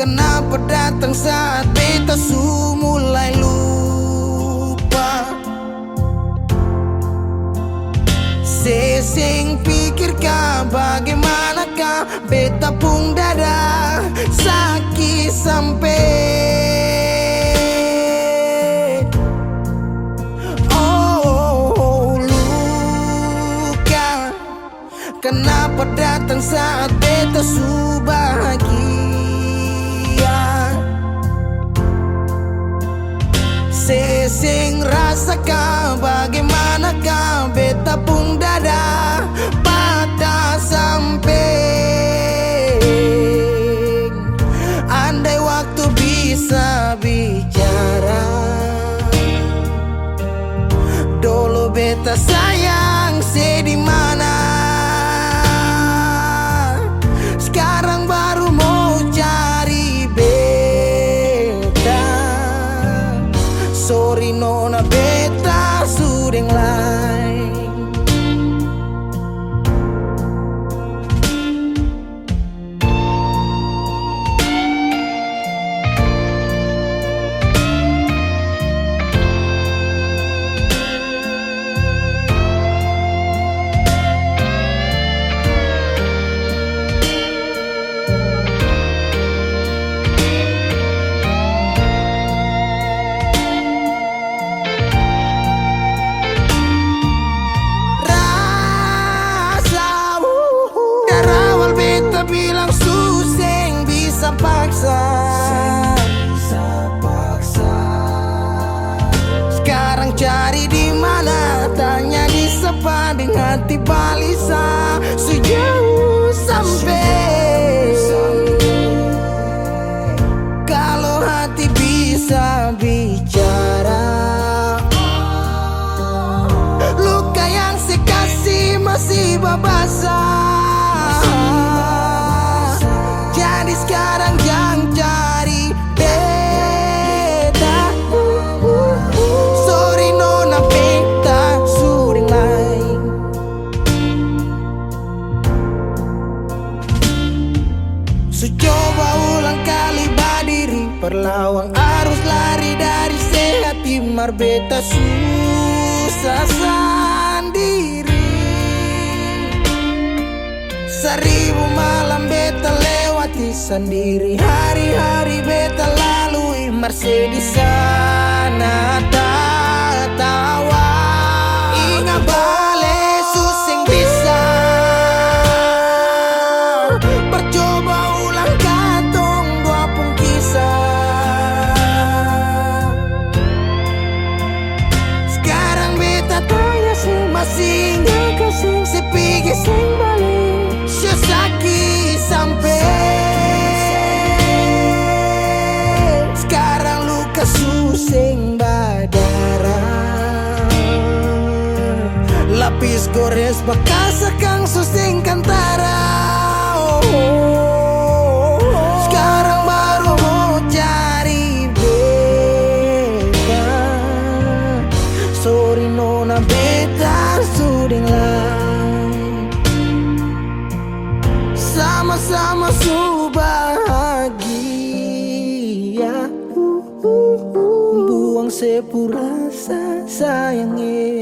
Kenapa datang saat beta su mulai lupa? Sesing pikirkah bagaimanakah beta pun dada sakit sampai luka. Kenapa datang saat beta su bahagia? Sesing rasakan bagaimanakah beta pun dada patah sampai. Andai waktu bisa bicara, dulu beta sayang di mana. Sekarang baru mau cari beta. Sorry nona beta sudeng lain. Bilang suseng bisa paksa. Sekarang cari di mana? Tanya di sepa dengan hati balisa. Sejauh sampai. Kalau hati bisa bicara, luka yang sekasih masih babasa. Jadi sekarang jangan cari beta. Sorry nona beta sudeng lain. So coba ulang kali berdiri, perlawan arus lari dari sehat. Timar beta susah sendiri. Seribu malam beta lewati sendiri. Hari-hari beta lalui Mercedes di sana tertawa. Ingat bale suseng bisa. Percoba ulang katong dua pun kisah. Sekarang beta tanya sih masih nggak kasih sepigi sing balik. Sakit sampai. Sekarang luka suseng badara. Lapis gores bekas akang suseng kantara. Sekarang baru mau cari beta. Sorry nona beta sudeng lain. Sama-sama su bahagia. Buang sepurasa sayangnya.